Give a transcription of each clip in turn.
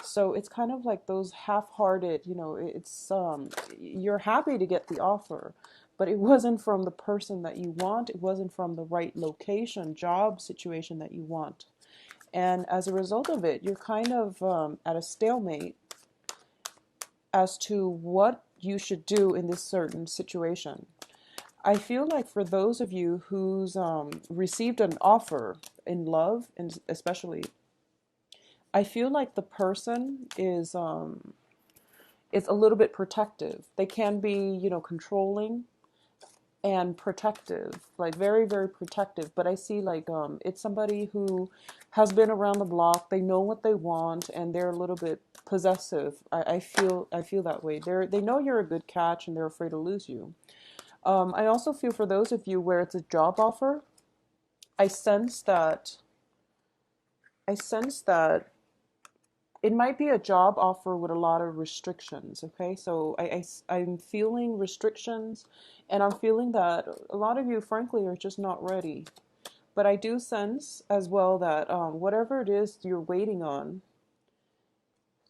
So it's kind of like those half-hearted, it's you're happy to get the offer, but it wasn't from the person that you want. It wasn't from the right location, job situation that you want. And as a result of it, you're kind of at a stalemate as to what you should do in this certain situation. I feel like for those of you who's received an offer in love, and especially, I feel like the person is a little bit protective. They can be, controlling and protective, like very, very protective. But I see like it's somebody who has been around the block. They know what they want, and they're a little bit possessive. I feel that way. They know you're a good catch, and they're afraid to lose you. I also feel for those of you where it's a job offer, I sense that I sense that it might be a job offer with a lot of restrictions. Okay, so I'm feeling restrictions, and I'm feeling that a lot of you, frankly, are just not ready. But I do sense as well that whatever it is you're waiting on,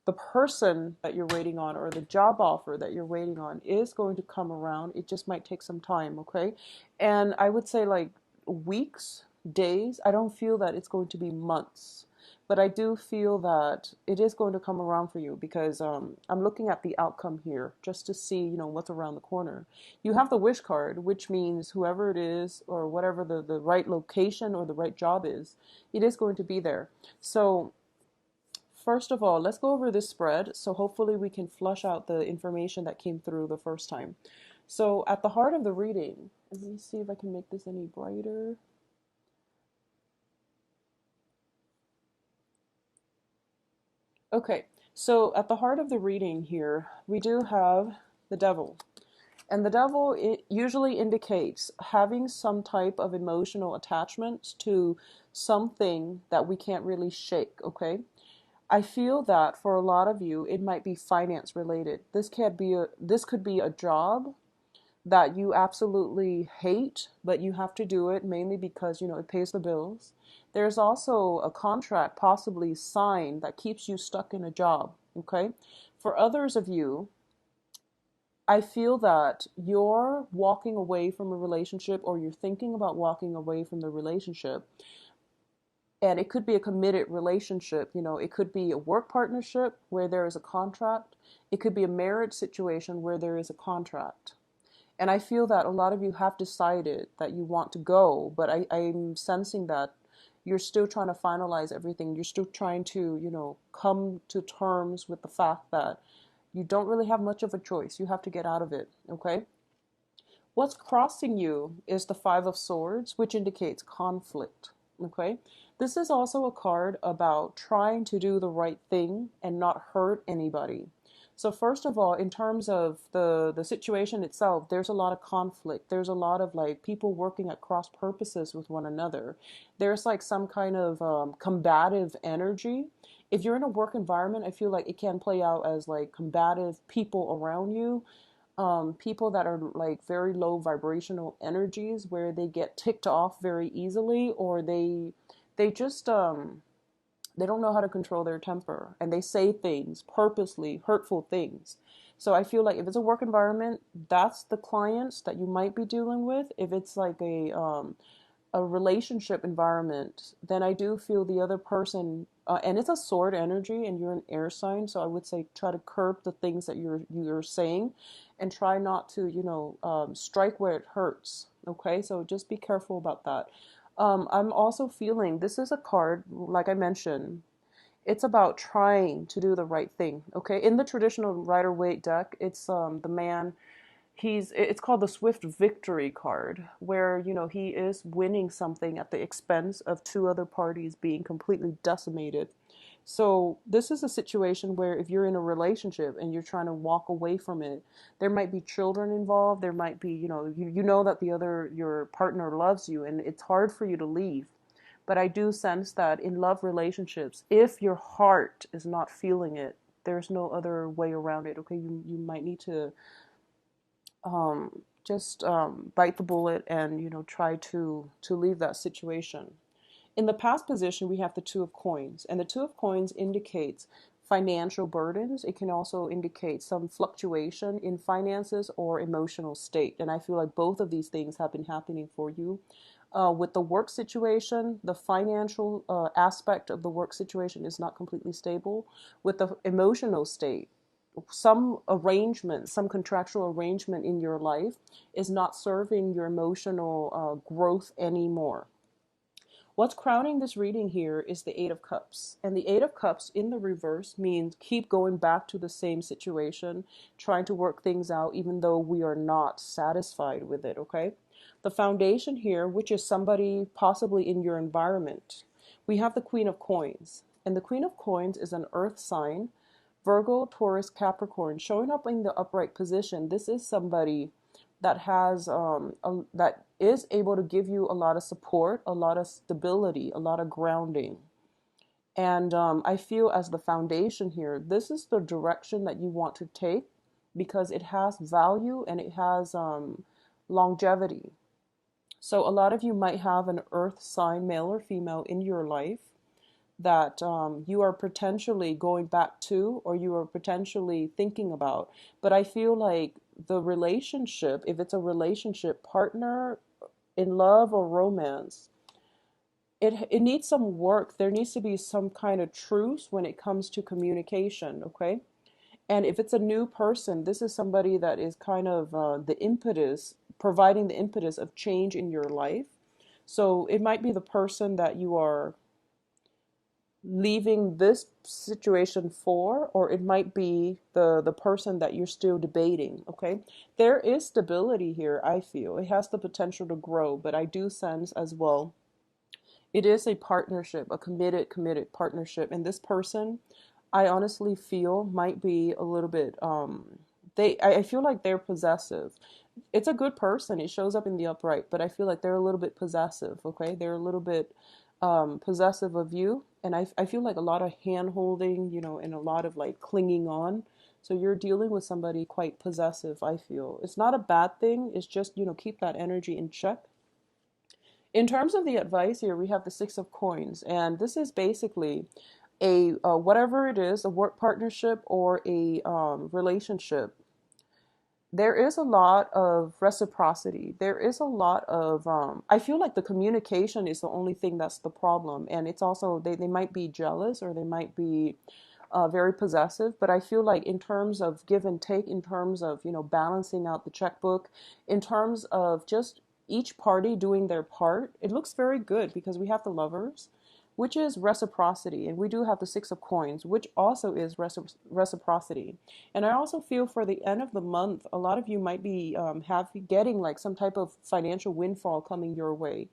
the person that you're waiting on or the job offer that you're waiting on is going to come around. It just might take some time, okay? And I would say like weeks, days. I don't feel that it's going to be months. But I do feel that it is going to come around for you because I'm looking at the outcome here just to see, what's around the corner. You have the wish card, which means whoever it is or whatever the right location or the right job is, it is going to be there. So first of all, let's go over this spread. So hopefully we can flush out the information that came through the first time. So at the heart of the reading, let me see if I can make this any brighter. Okay, so at the heart of the reading here, we do have the devil. And the devil, it usually indicates having some type of emotional attachment to something that we can't really shake, okay? I feel that for a lot of you, it might be finance related. This could be a job that you absolutely hate, but you have to do it mainly because, it pays the bills. There's also a contract possibly signed that keeps you stuck in a job, okay? For others of you, I feel that you're walking away from a relationship or you're thinking about walking away from the relationship, and it could be a committed relationship. It could be a work partnership where there is a contract. It could be a marriage situation where there is a contract. And I feel that a lot of you have decided that you want to go, but I'm sensing that you're still trying to finalize everything. You're still trying to, come to terms with the fact that you don't really have much of a choice. You have to get out of it, okay? What's crossing you is the Five of Swords, which indicates conflict, okay? This is also a card about trying to do the right thing and not hurt anybody. So first of all, in terms of the situation itself, there's a lot of conflict. There's a lot of like people working at cross purposes with one another. There's like some kind of combative energy. If you're in a work environment, I feel like it can play out as like combative people around you, people that are like very low vibrational energies where they get ticked off very easily, or they just they don't know how to control their temper, and they say things purposely, hurtful things. So I feel like if it's a work environment, that's the clients that you might be dealing with. If it's like a relationship environment, then I do feel the other person, and it's a sword energy, and you're an air sign, so I would say try to curb the things that you're saying, and try not to, strike where it hurts. Okay, so just be careful about that. I'm also feeling this is a card, like I mentioned, it's about trying to do the right thing. Okay, in the traditional Rider Waite deck, it's the man. It's called the Swift Victory card, where he is winning something at the expense of two other parties being completely decimated. So this is a situation where if you're in a relationship and you're trying to walk away from it, there might be children involved. There might be, you know that your partner loves you, and it's hard for you to leave. But I do sense that in love relationships, if your heart is not feeling it, there's no other way around it. Okay, you might need to just bite the bullet and try to leave that situation. In the past position, we have the Two of Coins, and the Two of Coins indicates financial burdens. It can also indicate some fluctuation in finances or emotional state. And I feel like both of these things have been happening for you. With the work situation, the financial aspect of the work situation is not completely stable. With the emotional state, some arrangement, some contractual arrangement in your life is not serving your emotional growth anymore. What's crowning this reading here is the Eight of Cups. And the Eight of Cups in the reverse means keep going back to the same situation, trying to work things out, even though we are not satisfied with it, okay? The foundation here, which is somebody possibly in your environment, we have the Queen of Coins. And the Queen of Coins is an earth sign, Virgo, Taurus, Capricorn, showing up in the upright position. This is somebody that has that is able to give you a lot of support, a lot of stability, a lot of grounding. And I feel as the foundation here, this is the direction that you want to take because it has value and it has longevity. So a lot of you might have an earth sign, male or female, in your life that you are potentially going back to or you are potentially thinking about. But I feel like the relationship, if it's a relationship, partner in love or romance, it needs some work. There needs to be some kind of truce when it comes to communication, okay? And if it's a new person, this is somebody that is kind of the impetus, providing the impetus of change in your life. So it might be the person that you are leaving this situation for, or it might be the person that you're still debating, okay? There is stability here, I feel. It has the potential to grow, but I do sense as well it is a partnership, a committed partnership. And this person, I honestly feel might be a little bit I feel like they're possessive. It's a good person. It shows up in the upright, but I feel like they're a little bit possessive, okay? They're a little bit possessive of you. And I feel like a lot of hand holding, you know, and a lot of like clinging on. So you're dealing with somebody quite possessive, I feel. It's not a bad thing. It's just, you know, keep that energy in check. In terms of the advice here, we have the Six of Coins. And this is basically a whatever it is, a work partnership or a relationship. There is a lot of reciprocity. There is a lot of, I feel like the communication is the only thing that's the problem. And it's also, they might be jealous or they might be very possessive. But I feel like in terms of give and take, in terms of, you know, balancing out the checkbook, in terms of just each party doing their part, it looks very good because we have the Lovers, which is reciprocity. And we do have the Six of Coins, which also is reciprocity. And I also feel for the end of the month, a lot of you might be getting like some type of financial windfall coming your way,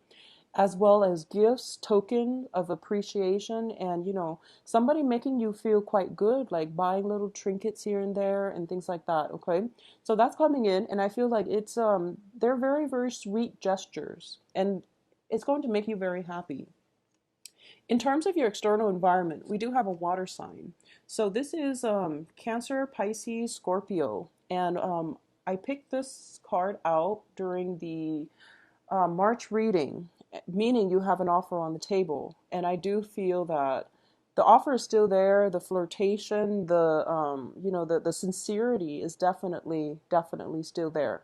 as well as gifts, token of appreciation, and, you know, somebody making you feel quite good, like buying little trinkets here and there and things like that, okay? So that's coming in, and I feel like it's, they're very, very sweet gestures, and it's going to make you very happy. In terms of your external environment, we do have a water sign. So this is Cancer, Pisces, Scorpio. And I picked this card out during the March reading, meaning you have an offer on the table. And I do feel that the offer is still there. The flirtation, you know, the sincerity is definitely still there.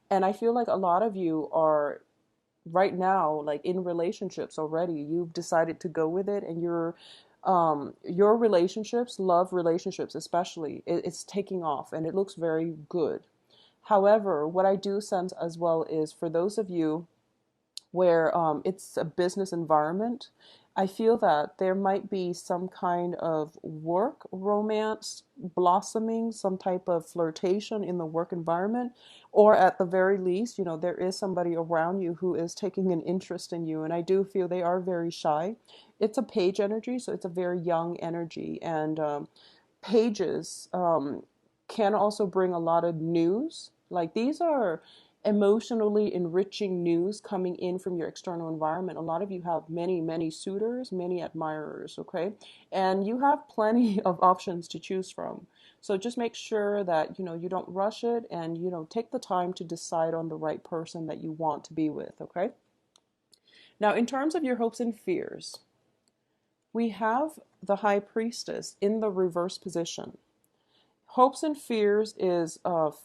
And I feel like a lot of you are right now like in relationships already. You've decided to go with it, and your relationships, love relationships especially, it's taking off and it looks very good. However, what I do sense as well is for those of you where it's a business environment, I feel that there might be some kind of work romance blossoming, some type of flirtation in the work environment, or at the very least, you know, there is somebody around you who is taking an interest in you. And I do feel they are very shy. It's a page energy, so it's a very young energy. And pages can also bring a lot of news. Like these are emotionally enriching news coming in from your external environment. A lot of you have many, many suitors, many admirers, okay? And you have plenty of options to choose from. So just make sure that, you know, you don't rush it, and, you know, take the time to decide on the right person that you want to be with, okay? Now, in terms of your hopes and fears, we have the High Priestess in the reverse position. Hopes and fears is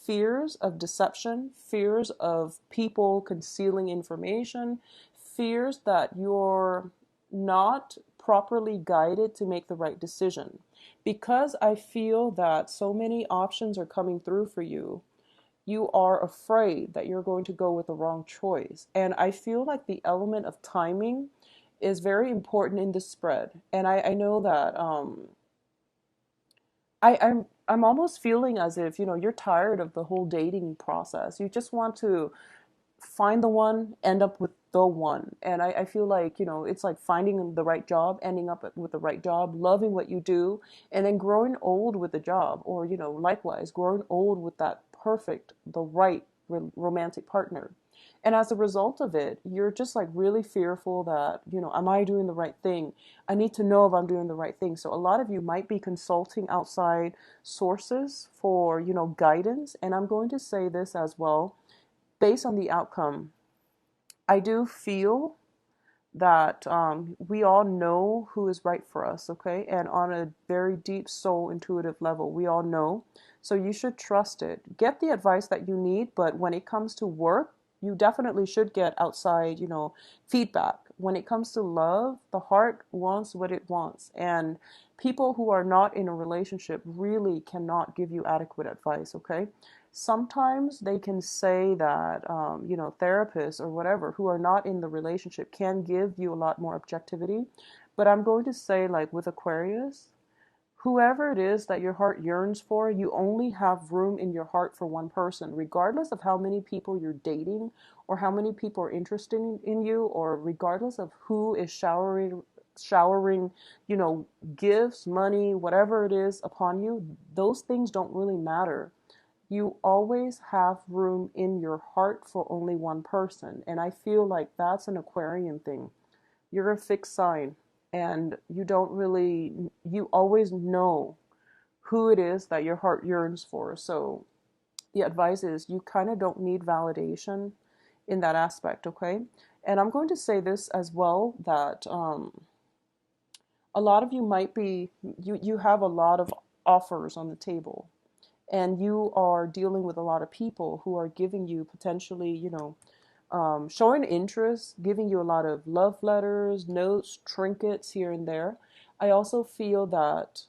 fears of deception, fears of people concealing information, fears that you're not properly guided to make the right decision. Because I feel that so many options are coming through for you, you are afraid that you're going to go with the wrong choice. And I feel like the element of timing is very important in this spread. And I know that I'm almost feeling as if, you're tired of the whole dating process. You just want to find the one, end up with the one. And I feel like, it's like finding the right job, ending up with the right job, loving what you do, and then growing old with the job, or, likewise, growing old with that perfect, the right romantic partner. And as a result of it, you're just like really fearful that, am I doing the right thing? I need to know if I'm doing the right thing. So a lot of you might be consulting outside sources for, guidance. And I'm going to say this as well, based on the outcome. I do feel that we all know who is right for us, okay? And on a very deep soul intuitive level, we all know. So you should trust it. Get the advice that you need, but when it comes to work, you definitely should get outside, feedback. When it comes to love, the heart wants what it wants. And people who are not in a relationship really cannot give you adequate advice, okay? Sometimes they can say that, therapists or whatever who are not in the relationship can give you a lot more objectivity. But I'm going to say, like with Aquarius, whoever it is that your heart yearns for, you only have room in your heart for one person, regardless of how many people you're dating or how many people are interested in you, or regardless of who is showering, gifts, money, whatever it is upon you. Those things don't really matter. You always have room in your heart for only one person. And I feel like that's an Aquarian thing. You're a fixed sign, and you always know who it is that your heart yearns for. So the advice is you kind of don't need validation in that aspect, okay? And I'm going to say this as well, that a lot of you might be, you have a lot of offers on the table, and you are dealing with a lot of people who are giving you potentially, showing interest, giving you a lot of love letters, notes, trinkets here and there. I also feel that,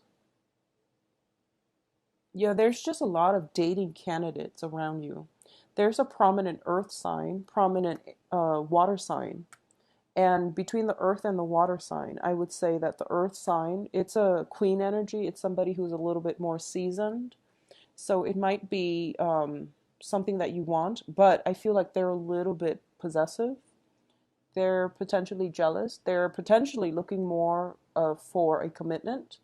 yeah, there's just a lot of dating candidates around you. There's a prominent earth sign, prominent water sign. And between the earth and the water sign, I would say that the earth sign, it's a queen energy. It's somebody who's a little bit more seasoned. So it might be something that you want, but I feel like they're a little bit possessive. They're potentially jealous. They're potentially looking more for a commitment.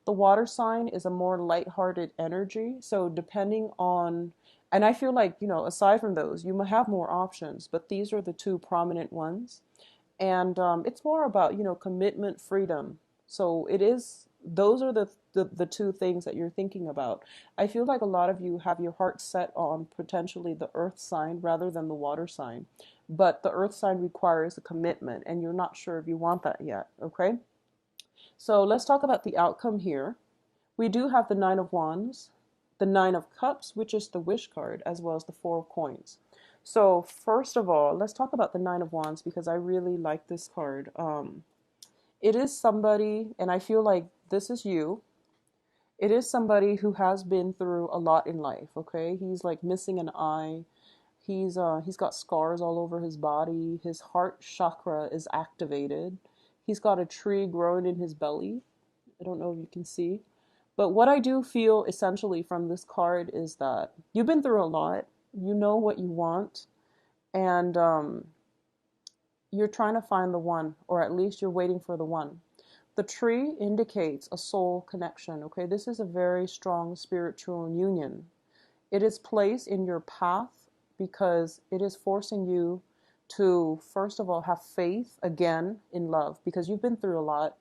The water sign is a more lighthearted energy. So depending on, and I feel like, aside from those, you might have more options, but these are the two prominent ones. And it's more about, commitment, freedom. So it is, those are the two things that you're thinking about. I feel like a lot of you have your heart set on potentially the earth sign rather than the water sign. But the earth sign requires a commitment, and you're not sure if you want that yet, okay? So let's talk about the outcome here. We do have the Nine of Wands, the Nine of Cups, which is the wish card, as well as the Four of Coins. So first of all, let's talk about the Nine of Wands, because I really like this card. It is somebody, and I feel like this is you. It is somebody who has been through a lot in life, okay? He's like missing an eye. He's got scars all over his body. His heart chakra is activated. He's got a tree growing in his belly. I don't know if you can see. But what I do feel essentially from this card is that you've been through a lot. You know what you want. And you're trying to find the one, or at least you're waiting for the one. The tree indicates a soul connection, okay? This is a very strong spiritual union. It is placed in your path because it is forcing you to, first of all, have faith again in love, because you've been through a lot.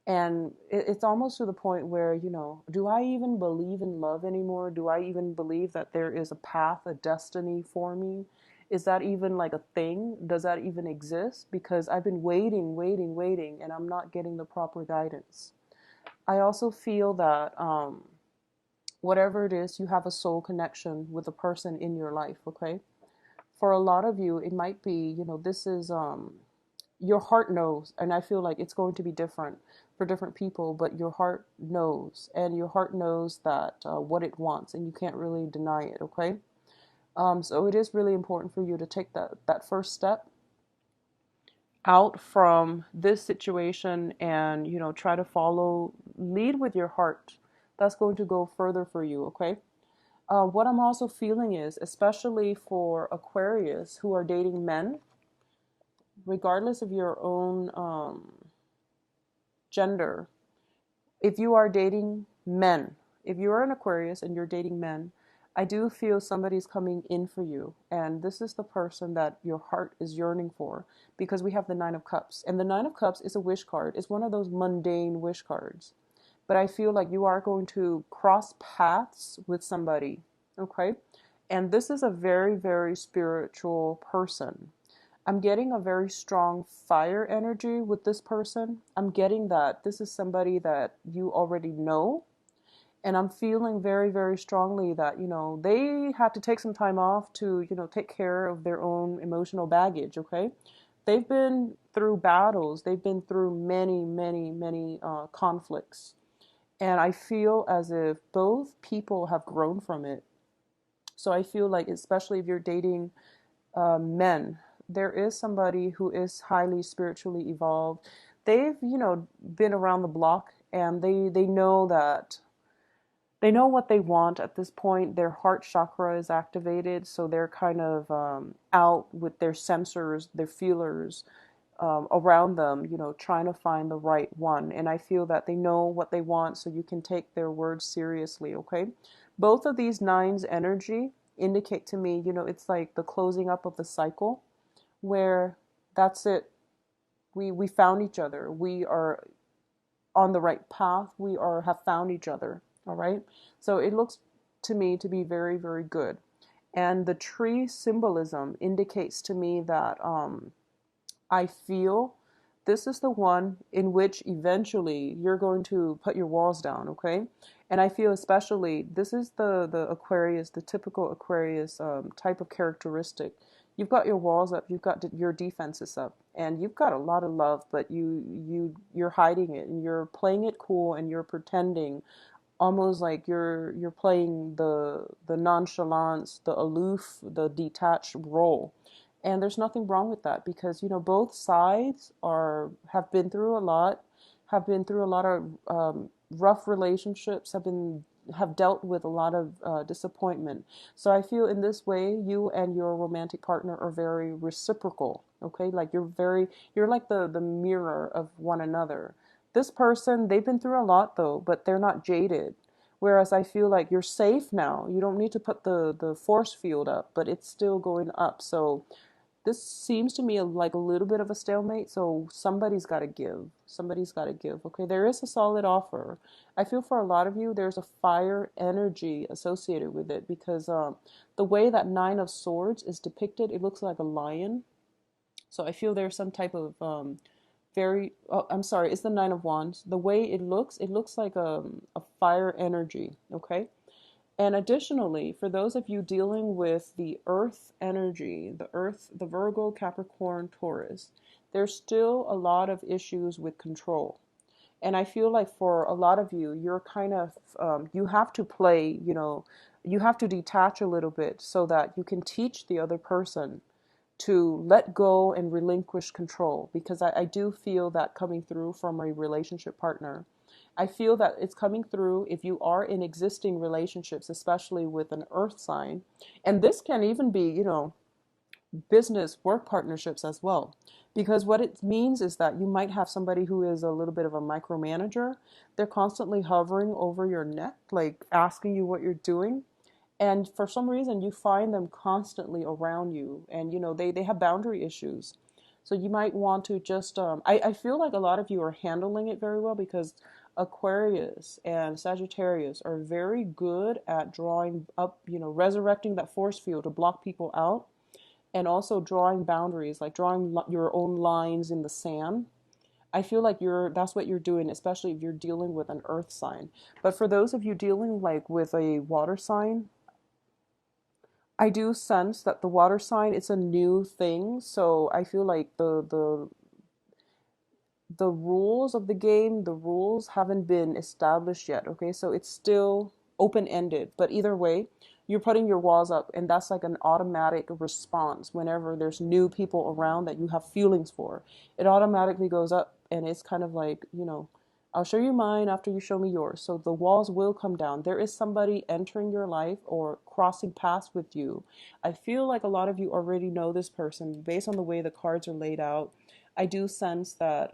And it's almost to the point where, do I even believe in love anymore? Do I even believe that there is a path, a destiny for me? Is that even like a thing? Does that even exist? Because I've been waiting, and I'm not getting the proper guidance. I also feel that whatever it is, you have a soul connection with the person in your life, okay? For a lot of you, it might be, this is your heart knows, and I feel like it's going to be different for different people, but your heart knows, and your heart knows that what it wants, and you can't really deny it, okay? So it is really important for you to take that first step out from this situation and, try to lead with your heart. That's going to go further for you, okay? What I'm also feeling is, especially for Aquarius who are dating men, regardless of your own gender, if you are dating men, if you are an Aquarius and you're dating men, I do feel somebody's coming in for you. And this is the person that your heart is yearning for, because we have the Nine of Cups. And the Nine of Cups is a wish card. It's one of those mundane wish cards. But I feel like you are going to cross paths with somebody, okay? And this is a very, very spiritual person. I'm getting a very strong fire energy with this person. I'm getting that this is somebody that you already know. And I'm feeling very, very strongly that, they had to take some time off to, take care of their own emotional baggage, okay? They've been through battles. They've been through many, many, many conflicts. And I feel as if both people have grown from it. So I feel like, especially if you're dating men, there is somebody who is highly spiritually evolved. They've, been around the block, and they know that they know what they want at this point. Their heart chakra is activated, so they're kind of out with their sensors, their feelers around them, trying to find the right one. And I feel that they know what they want, so you can take their words seriously, okay? Both of these nines energy indicate to me, it's like the closing up of the cycle, where that's it. We found each other. We are on the right path. We have found each other. All right. So it looks to me to be very, very good. And the tree symbolism indicates to me that I feel this is the one in which eventually you're going to put your walls down, okay? And I feel especially this is the Aquarius, the typical Aquarius type of characteristic. You've got your walls up, you've got your defenses up, and you've got a lot of love, but you're hiding it, and you're playing it cool, and you're pretending, almost like you're playing the nonchalance, the aloof, the detached role. And there's nothing wrong with that, because both sides have been through a lot, of rough relationships, have dealt with a lot of disappointment. So I feel in this way, you and your romantic partner are very reciprocal. Okay, like you're like the mirror of one another. This person, they've been through a lot though, but they're not jaded. Whereas I feel like you're safe now. You don't need to put the force field up, but it's still going up. So this seems to me like a little bit of a stalemate. So somebody's got to give. Somebody's got to give. Okay, there is a solid offer. I feel for a lot of you, there's a fire energy associated with it, because the way that Nine of Swords is depicted, it looks like a lion. So I feel there's some type of I'm sorry, it's the Nine of Wands. The way it looks like a fire energy, okay? And additionally, for those of you dealing with the earth energy, the earth, the Virgo, Capricorn, Taurus, there's still a lot of issues with control. And I feel like for a lot of you, you're kind of, you have to play, you have to detach a little bit so that you can teach the other person to let go and relinquish control, because I do feel that coming through from a relationship partner. I feel that it's coming through if you are in existing relationships, especially with an earth sign. And this can even be, business work partnerships as well. Because what it means is that you might have somebody who is a little bit of a micromanager. They're constantly hovering over your neck, like asking you what you're doing. And for some reason, you find them constantly around you, and they have boundary issues. So you might want to just, I feel like a lot of you are handling it very well, because Aquarius and Sagittarius are very good at drawing up, resurrecting that force field to block people out, and also drawing boundaries, like drawing your own lines in the sand. I feel like that's what you're doing, especially if you're dealing with an earth sign. But for those of you dealing like with a water sign, I do sense that the water sign, it's a new thing. So I feel like the rules of the game, the rules haven't been established yet. Okay, so it's still open ended. But either way, you're putting your walls up, and that's like an automatic response whenever there's new people around that you have feelings for. It automatically goes up, and it's kind of like, I'll show you mine after you show me yours. So the walls will come down. There is somebody entering your life or crossing paths with you. I feel like a lot of you already know this person based on the way the cards are laid out. I do sense that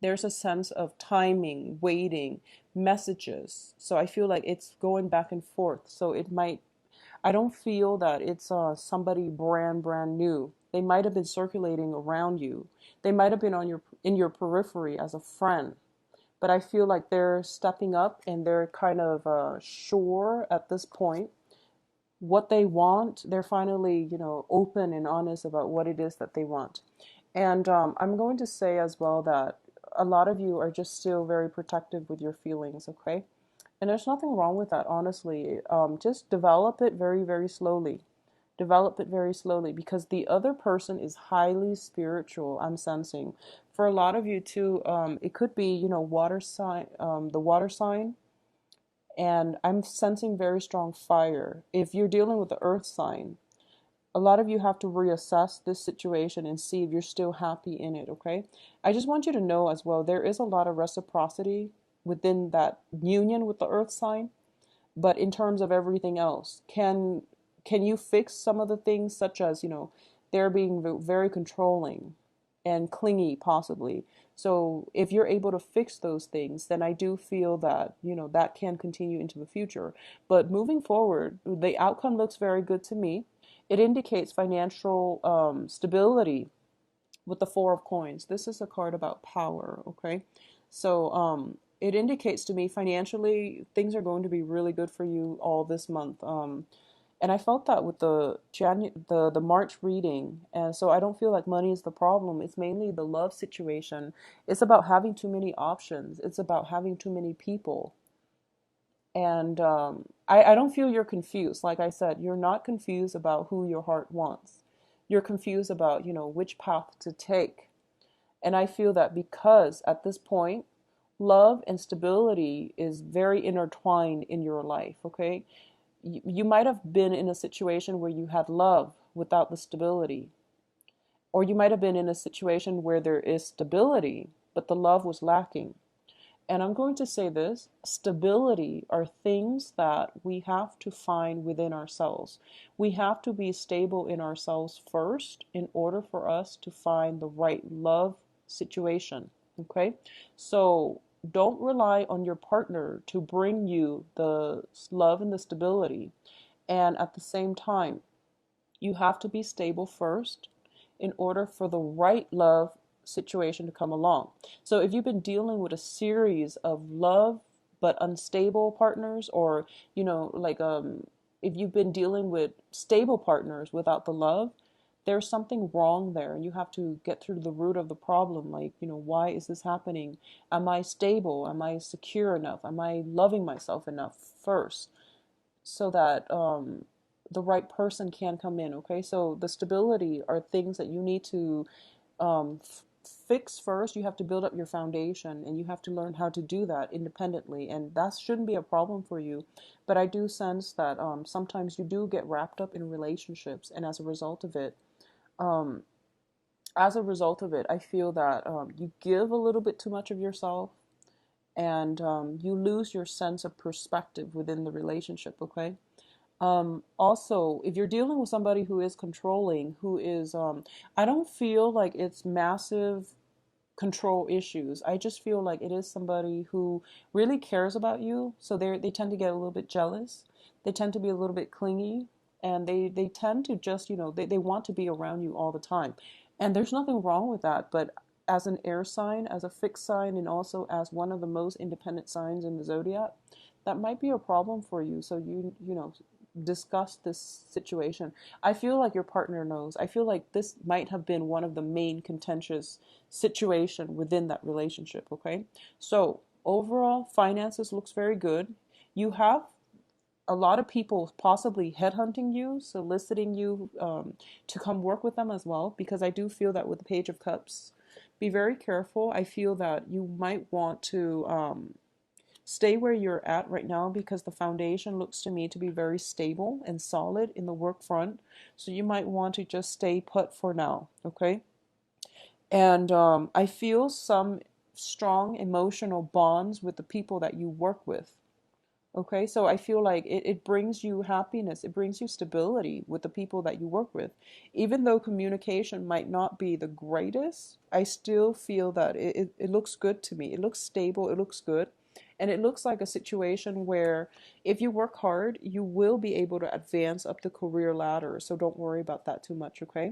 there's a sense of timing, waiting, messages. So I feel like it's going back and forth. So it might, I don't feel that it's somebody brand new. They might have been circulating around you. They might have been on your in your periphery as a friend. But I feel like they're stepping up and they're kind of sure at this point what they want. They're finally, open and honest about what it is that they want. And I'm going to say as well that a lot of you are just still very protective with your feelings, okay? And there's nothing wrong with that, honestly. Just develop it very, very slowly. Develop it very slowly because the other person is highly spiritual, I'm sensing. For a lot of you too, it could be, water sign, the water sign, and I'm sensing very strong fire. If you're dealing with the earth sign, a lot of you have to reassess this situation and see if you're still happy in it, okay? I just want you to know as well, there is a lot of reciprocity within that union with the earth sign, but in terms of everything else, can you fix some of the things such as, they're being very controlling and clingy possibly. So if you're able to fix those things, then I do feel that, that can continue into the future. But moving forward, the outcome looks very good to me. It indicates financial stability with the Four of Coins. This is a card about power, okay? So it indicates to me financially things are going to be really good for you all this month. And I felt that with the March reading, and so I don't feel like money is the problem. It's mainly the love situation. It's about having too many options. It's about having too many people. And I don't feel you're confused. Like I said, you're not confused about who your heart wants. You're confused about, which path to take. And I feel that because at this point, love and stability is very intertwined in your life, okay? You might have been in a situation where you had love without the stability. Or you might have been in a situation where there is stability, but the love was lacking. And I'm going to say this, stability are things that we have to find within ourselves. We have to be stable in ourselves first in order for us to find the right love situation. Okay? So don't rely on your partner to bring you the love and the stability. And at the same time, you have to be stable first in order for the right love situation to come along. So if you've been dealing with a series of love but unstable partners, or if you've been dealing with stable partners without the love, there's something wrong there, and you have to get through the root of the problem. Like, why is this happening? Am I stable? Am I secure enough? Am I loving myself enough first so that the right person can come in? Okay, so the stability are things that you need to fix first. You have to build up your foundation, and you have to learn how to do that independently, and that shouldn't be a problem for you. But I do sense that sometimes you do get wrapped up in relationships, and um, as a result of it, I feel that you give a little bit too much of yourself, and you lose your sense of perspective within the relationship. Okay. Also, if you're dealing with somebody who is controlling, who is, I don't feel like it's massive control issues. I just feel like it is somebody who really cares about you. So they tend to get a little bit jealous. They tend to be a little bit clingy, and they tend to just, they want to be around you all the time. And there's nothing wrong with that. But as an air sign, as a fixed sign, and also as one of the most independent signs in the zodiac, that might be a problem for you. So discuss this situation. I feel like your partner knows. I feel like this might have been one of the main contentious situation within that relationship, okay? So overall, finances looks very good. You have a lot of people possibly headhunting you, soliciting you to come work with them as well, because I do feel that with the Page of Cups, be very careful. I feel that you might want to stay where you're at right now, because the foundation looks to me to be very stable and solid in the work front. So you might want to just stay put for now, okay? And I feel some strong emotional bonds with the people that you work with. Okay, so I feel like it brings you happiness, it brings you stability with the people that you work with. Even though communication might not be the greatest, I still feel that it looks good to me. It looks stable, it looks good. And it looks like a situation where if you work hard, you will be able to advance up the career ladder. So don't worry about that too much, okay?